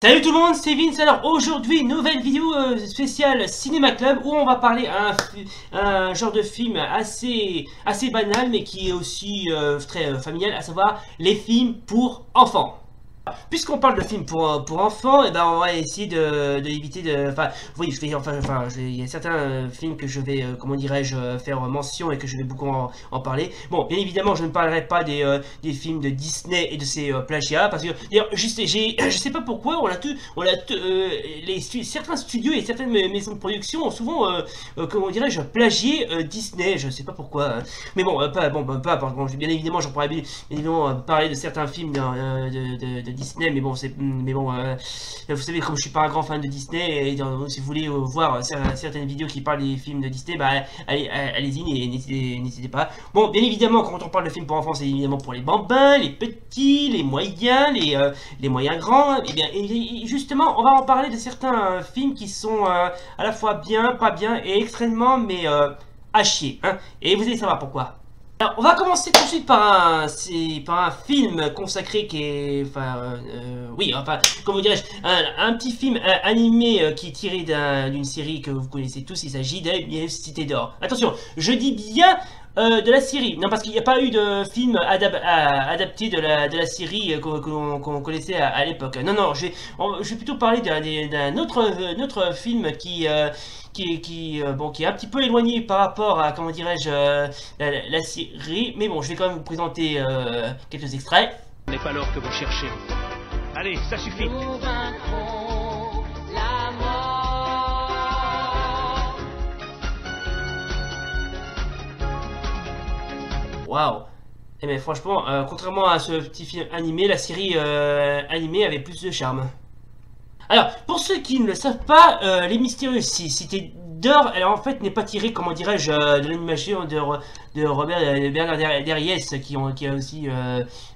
Salut tout le monde, c'est Vince. Alors aujourd'hui, nouvelle vidéo spéciale Cinéma Club où on va parler à un genre de film assez banal mais qui est aussi très familial, à savoir les films pour enfants. Puisqu'on parle de films pour enfants, et ben on va essayer de éviter de. Enfin, oui, il y a certains films que je vais, comment dirais-je, faire mention et que je vais beaucoup en parler. Bon, bien évidemment, je ne parlerai pas des films de Disney et de ses plagiats, parce que d'ailleurs, je sais pas pourquoi, certains studios et certaines maisons de production ont souvent, comment dirais-je, plagié Disney. Je sais pas pourquoi, mais bon, pas importe. Bon, bien évidemment, j'en pourrais bien évidemment parler de certains films de Disney, mais bon, vous savez, comme je suis pas un grand fan de Disney, et si vous voulez voir certaines vidéos qui parlent des films de Disney, bah allez-y, n'hésitez pas. Bon, bien évidemment, quand on parle de films pour enfants, c'est évidemment pour les bambins, les petits, les moyens, les moyens grands. Et justement, on va en parler de certains films qui sont à la fois bien, pas bien, et extrêmement, mais à chier, hein. Et vous allez savoir pourquoi. Alors, on va commencer tout de suite par un film consacré qui est, comment dirais-je, un petit film animé qui est tiré d'une série que vous connaissez tous. Il s'agit de Cité d'Or. Attention, je dis bien de la série, non, parce qu'il n'y a pas eu de film adapté de la série qu'on connaissait à l'époque. Non, je vais plutôt parler d'un autre film qui est un petit peu éloigné par rapport à, comment dirais-je, la série. Mais bon, je vais quand même vous présenter quelques extraits. Ce n'est pas l'or que vous cherchez. Allez, ça suffit. Nous vaincrons la mort. Waouh! Eh bien, franchement, contrairement à ce petit film animé, la série animée avait plus de charme. Alors, pour ceux qui ne le savent pas, Les Mystérieuses Cités d'Or, elle en fait n'est pas tirée, comment dirais-je, de l'animation de Bernard Derriès qui a aussi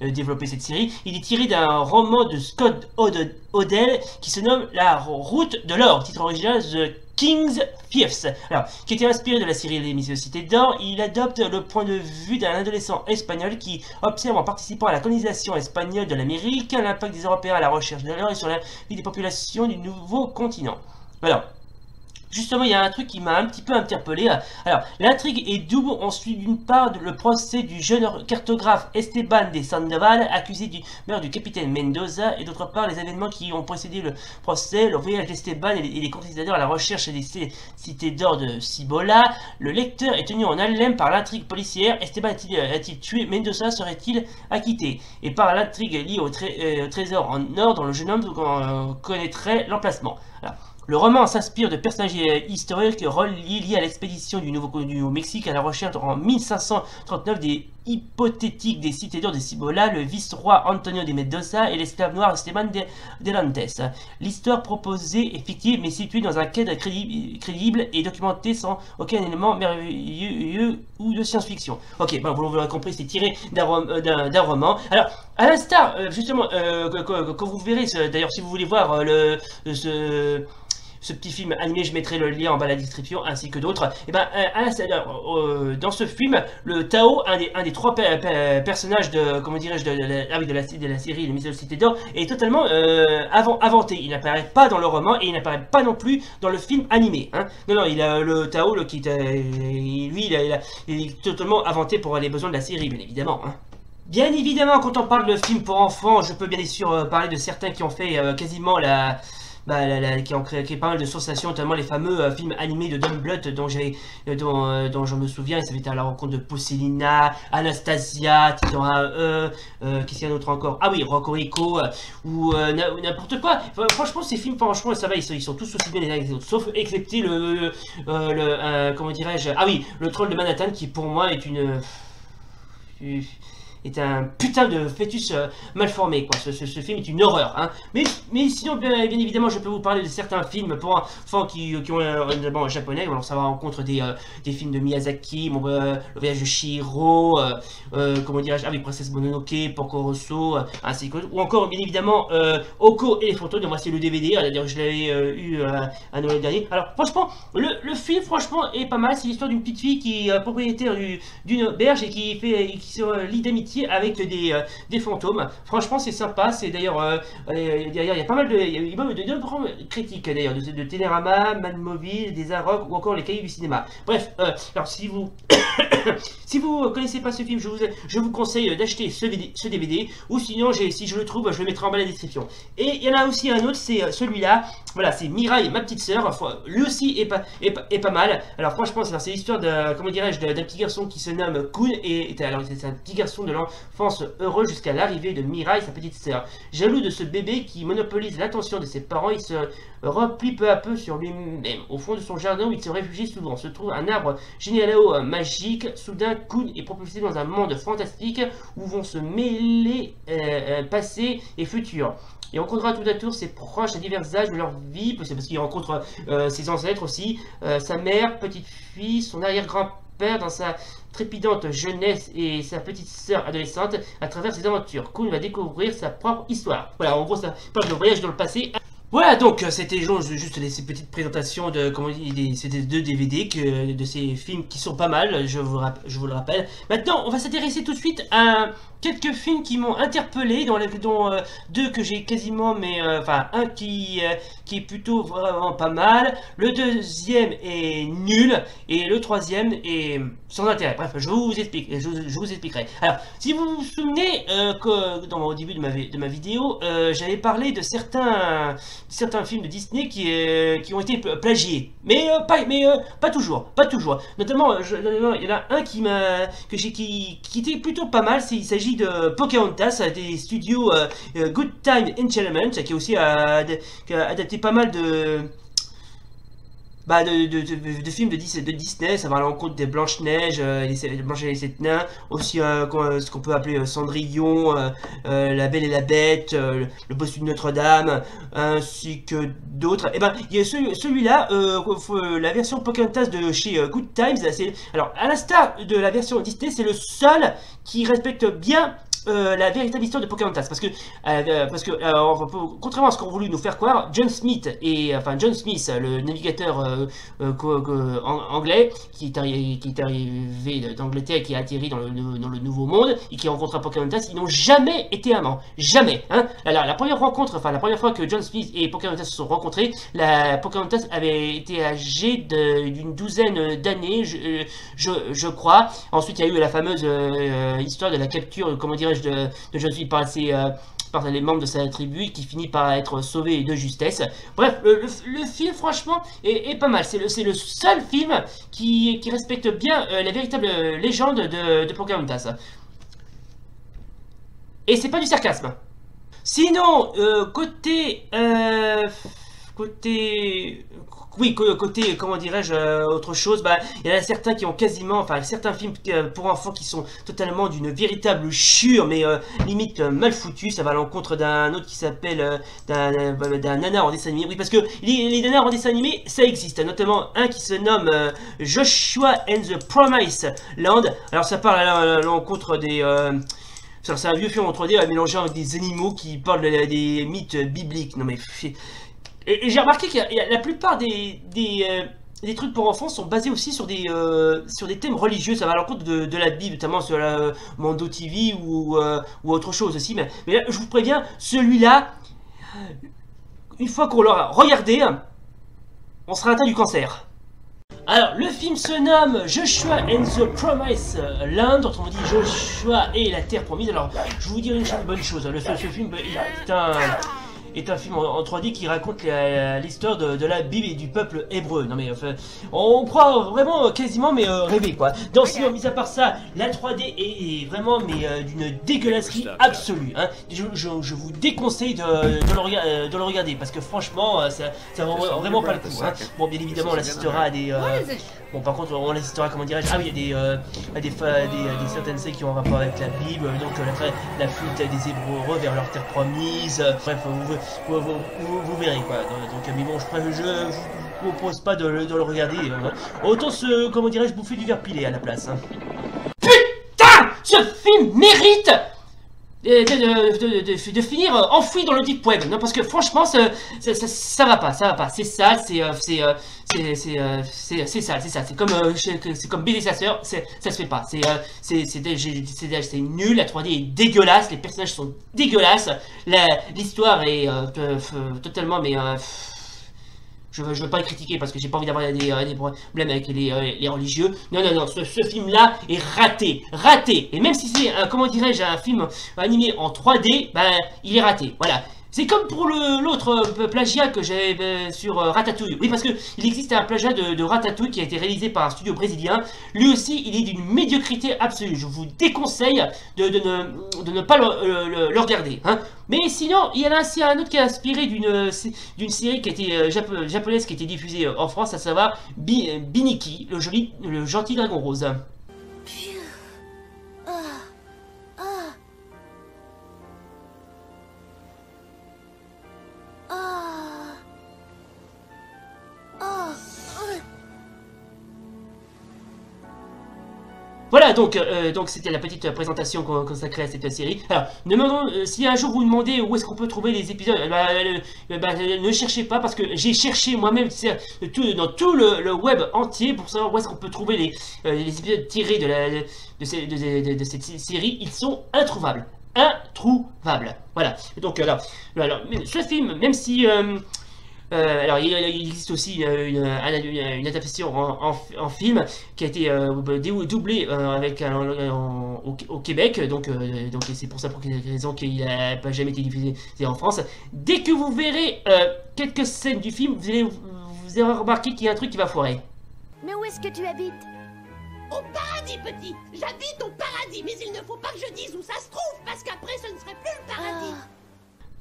développé cette série. Il est tiré d'un roman de Scott Odell qui se nomme La Route de l'Or, titre original The King's Thieves. Alors, qui était inspiré de la série Les Mystérieuses Cités d'Or, il adopte le point de vue d'un adolescent espagnol qui observe en participant à la colonisation espagnole de l'Amérique l'impact des Européens à la recherche de l'or et sur la vie des populations du nouveau continent. Alors, justement, il y a un truc qui m'a un petit peu interpellé. Alors, l'intrigue est double. On suit d'une part le procès du jeune cartographe Esteban de Sandoval, accusé du meurtre du capitaine Mendoza, et d'autre part les événements qui ont précédé le procès, le voyage d'Esteban et les conquistadors à la recherche des cités d'or de Cibola. Le lecteur est tenu en haleine par l'intrigue policière. Esteban a-t-il tué Mendoza? Serait-il acquitté? Et par l'intrigue liée au trésor en or dont le jeune homme connaîtrait l'emplacement. Le roman s'inspire de personnages historiques liés à l'expédition du Nouveau-Mexique à la recherche en 1539 des hypothétiques des cités d'or de Cibola, le vice-roi Antonio de Mendoza et l'esclave noir Esteban de Lantes. L'histoire proposée est fictive mais située dans un cadre crédible et documenté sans aucun élément merveilleux ou de science-fiction. Ok, bon, vous l'aurez compris, c'est tiré d'un roman. Alors, à l'instar, justement, que vous verrez, d'ailleurs, si vous voulez voir ce petit film animé, je mettrai le lien en bas de la description, ainsi que d'autres. Et ben, dans ce film, le Tao, un des trois personnages de, comment dirais-je, de la série Les Mystérieuses Cités d'Or, est totalement inventé. Il n'apparaît pas dans le roman et il n'apparaît pas non plus dans le film animé. Hein. Non, il a le Tao, il est totalement inventé pour les besoins de la série, bien évidemment. Hein. Bien évidemment, quand on parle de films pour enfants, je peux bien sûr parler de certains qui ont fait quasiment qui ont créé pas mal de sensations, notamment les fameux films animés de Don Bluth dont je me souviens. Ça avait été à la rencontre de Pousselina, Anastasia, Titan AE, qu'est-ce qu'il y a d'autre encore? Ah oui, Rocco ou n'importe quoi. Enfin, franchement, ces films, franchement, ça va, ils sont tous aussi bien les uns que les autres, sauf excepté comment dirais-je, ah oui, le Troll de Manhattan qui pour moi est un putain de fœtus mal formé, quoi. Ce film est une horreur, hein. Mais sinon, bien évidemment, je peux vous parler de certains films pour enfants qui ont d'abord japonais. Alors, ça va à l'encontre des films de Miyazaki, Le Voyage de Chihiro, comment dirais-je, ah oui, Princesse Mononoke, Porco Rosso, ainsi que, ou encore, bien évidemment, Oko et les photos. Donc, moi, c'est le DVD. D'ailleurs, je l'avais eu à Noël dernier. Alors, franchement, le film, franchement, est pas mal. C'est l'histoire d'une petite fille qui est propriétaire d'une auberge et qui se lie d'amitié amitié avec des fantômes. Franchement, c'est sympa. C'est d'ailleurs, derrière, il y a pas mal de grandes critiques d'ailleurs, de Télérama, Man Mobile, des Arocs ou encore les Cahiers du cinéma. Bref, alors si vous si vous connaissez pas ce film, je vous conseille d'acheter ce DVD, ou sinon, si je le trouve, je le mettrai en bas de la description. Et il y en a aussi un autre, c'est celui-là. Voilà, c'est Mirai, ma petite sœur. Lui aussi est pas mal. Alors franchement, c'est l'histoire de, comment dirais-je, d'un petit garçon qui se nomme Kun, et alors c'est un petit garçon de l'enfance heureux jusqu'à l'arrivée de Mirai, sa petite sœur. Jaloux de ce bébé qui monopolise l'attention de ses parents, il se replie peu à peu sur lui-même. Au fond de son jardin où il se réfugie souvent, se trouve un arbre généalo magique. Soudain, Kun est propulsé dans un monde fantastique où vont se mêler passé et futur. Il rencontrera tout à tour ses proches à divers âges de leur vie, c'est parce qu'il rencontre ses ancêtres aussi, sa mère, petite fille, son arrière-grand-père dans sa trépidante jeunesse et sa petite sœur adolescente à travers ses aventures. Kun va découvrir sa propre histoire. Voilà, en gros, ça parle de voyage dans le passé. Voilà, donc c'était juste ces petites présentations de, comment dire, c'était 2 DVD de ces films qui sont pas mal, je vous le rappelle. Maintenant, on va s'intéresser tout de suite à quelques films qui m'ont interpellé, dont 2 que j'ai quasiment, mais enfin un qui est plutôt vraiment pas mal, le 2e est nul, et le 3e est sans intérêt. Bref, je vous expliquerai. Alors, si vous vous souvenez, au début de ma vidéo, j'avais parlé de certains films de Disney qui ont été plagiés, mais pas toujours. Notamment, il y en a un qui était plutôt pas mal. Il s'agit de Pocahontas, des studios Good Time Entertainment, qui a aussi adapté pas mal de films de Disney. Ça va à l'encontre des Blanche-Neige, Blanche et les 7 nains, aussi ce qu'on peut appeler Cendrillon, La Belle et la Bête, le Bossu de Notre-Dame, ainsi que d'autres. Et ben, il y a celui-là, la version Pocahontas de chez Good Times. Alors, à l'instar de la version Disney, c'est le seul qui respecte bien la véritable histoire de Pocahontas, parce que contrairement à ce qu'ont voulu nous faire croire, John Smith, le navigateur anglais qui est arrivé d'Angleterre et qui a atterri dans le Nouveau Monde et qui rencontra Pocahontas, ils n'ont jamais été amants, jamais. Hein. La première fois que John Smith et Pocahontas se sont rencontrés, Pocahontas avait été âgée d'une douzaine d'années, je crois. Ensuite, il y a eu la fameuse histoire de la capture, comment dirais-je, de John Smith par les membres de sa tribu, qui finit par être sauvé de justesse. Bref, le film franchement est pas mal. C'est le seul film qui respecte bien la véritable légende de Pocahontas. Et c'est pas du sarcasme. Sinon, côté, comment dirais-je, autre chose, il y en a certains qui ont quasiment, certains films pour enfants qui sont totalement d'une véritable chure, mais limite mal foutu. Ça va à l'encontre d'un autre qui s'appelle d'un nanar en dessin animé. Oui, parce que les nanars en dessin animé, ça existe, notamment un qui se nomme Joshua and the Promised Land. Alors ça parle à l'encontre des... c'est un vieux film en 3D mélangé avec des animaux qui parlent des mythes bibliques. Non mais... Et j'ai remarqué que la plupart des trucs pour enfants sont basés aussi sur des thèmes religieux. Ça va à l'encontre de la Bible, notamment sur la Mando TV ou autre chose aussi. Mais là, je vous préviens, celui-là, une fois qu'on l'aura regardé, on sera atteint du cancer. Alors, le film se nomme Joshua and the Promised Land, autrement dit Joshua et la Terre Promise. Alors, je vous dirai une bonne chose, ce film est un film en 3D qui raconte l'histoire de la Bible et du peuple hébreu. Non mais enfin, on croit vraiment quasiment rêver quoi. Donc sinon, mis à part ça, la 3D est vraiment d'une dégueulasserie absolue. Hein. Je vous déconseille de le regarder parce que franchement, ça vaut vraiment pas le coup. Hein. Bon, bien évidemment, on assistera à des... Bon, par contre, on assistera, comment dirais-je, il y a des certaines scènes qui ont un rapport avec la Bible, donc la fuite des Hébreux vers leur terre promise. Bref, vous verrez quoi. Donc, mais bon, je vous propose pas de le regarder. Autant comment dirais-je, bouffer du verre pilé à la place. Hein. Putain, ce film mérite de finir enfoui dans le deep web. Non, parce que franchement, ça va pas, c'est sale, c'est sale, c'est comme baiser sa sœur, ça se fait pas. C'est nul, la 3D est dégueulasse, les personnages sont dégueulasses, l'histoire est totalement, mais je veux pas les critiquer parce que j'ai pas envie d'avoir des problèmes avec les religieux. Non, ce film-là est raté. Et même si c'est, comment dirais-je, un film animé en 3D, ben, il est raté. Voilà. C'est comme pour l'autre plagiat que j'avais sur Ratatouille. Oui, parce que il existe un plagiat de Ratatouille qui a été réalisé par un studio brésilien. Lui aussi, il est d'une médiocrité absolue. Je vous déconseille de ne pas le regarder. Hein. Mais sinon, il y en a aussi un autre qui est inspiré d'une série qui a été japonaise qui a été diffusée en France, à savoir Biniki, le gentil dragon rose. Voilà, donc c'était la petite présentation consacrée à cette série. Alors, si un jour vous demandez où est-ce qu'on peut trouver les épisodes, ne cherchez pas parce que j'ai cherché moi-même dans tout le web entier pour savoir où est-ce qu'on peut trouver les épisodes tirés de cette série. Ils sont introuvables. Voilà. Donc alors ce film, même si alors il existe aussi une adaptation en film qui a été doublée au Québec, donc c'est pour ça pour quelle raison qu'il n'a pas jamais été diffusé en France. Dès que vous verrez quelques scènes du film, vous allez remarquer qu'il y a un truc qui va foirer. Mais où est-ce que tu habites? Au paradis, petit. J'habite au paradis, mais il ne faut pas que je dise où ça se trouve, parce qu'après ce ne serait plus le paradis.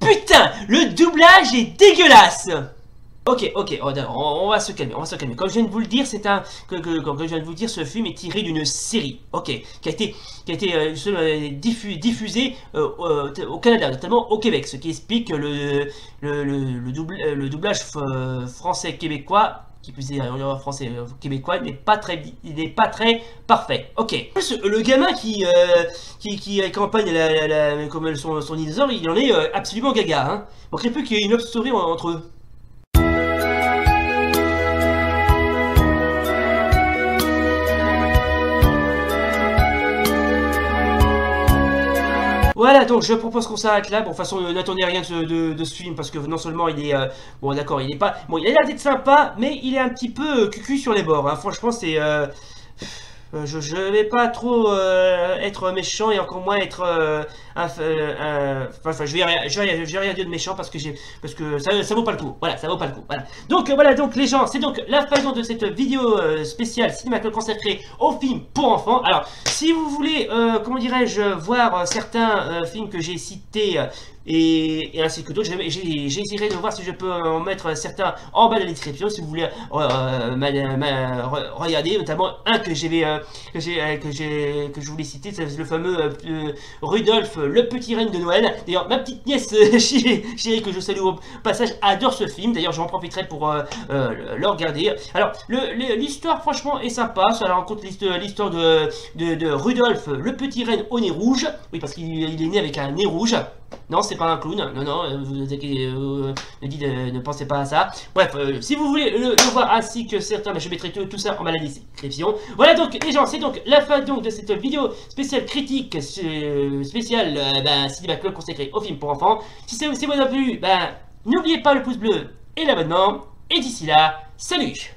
Putain, le doublage est dégueulasse. Ok, on va se calmer, Comme je viens de vous le dire, ce film est tiré d'une série, qui a été diffusée au Canada, notamment au Québec, ce qui explique que le doublage français québécois, qui plus est français québécois, n'est pas très parfait. Ok. Le gamin qui accompagne comme son dinosaure, il en est absolument gaga. Hein. Manquerait plus qu'il y ait une love story entre eux. Voilà, donc je propose qu'on s'arrête là. Bon, de toute façon, n'attendez rien de ce film parce que non seulement il est bon, d'accord, il est pas bon, il a l'air d'être sympa, mais il est un petit peu cucu sur les bords. Hein. Franchement, c'est je vais pas trop être méchant et encore moins être enfin, je vais rien dire de méchant parce que ça vaut pas le coup. Voilà, ça vaut pas le coup. Voilà. Donc les gens, c'est donc la fin de cette vidéo spéciale Cinéma Club consacrée aux films pour enfants. Alors, si vous voulez, comment dirais-je, voir certains films que j'ai cités et ainsi que d'autres, j'essaierai de voir si je peux en mettre certains en bas de la description si vous voulez regarder, notamment un que je voulais citer, c'est le fameux Rudolph, le petit renne de Noël. D'ailleurs, ma petite nièce chérie que je salue au passage adore ce film. D'ailleurs, j'en profiterai pour le regarder. Alors, l'histoire franchement est sympa. Ça raconte l'histoire de Rudolph, le petit renne au nez rouge. Oui, parce qu'il est né avec un nez rouge. Non, c'est pas un clown. Non, ne pensez pas à ça. Bref, si vous voulez le voir ainsi que certains, je mettrai tout ça en bas de la description. Voilà donc les gens, c'est donc la fin donc de cette vidéo spéciale critique spéciale Cinéma Club consacrée aux films pour enfants. Si ça vous a plu, n'oubliez pas le pouce bleu et l'abonnement. Et d'ici là, salut!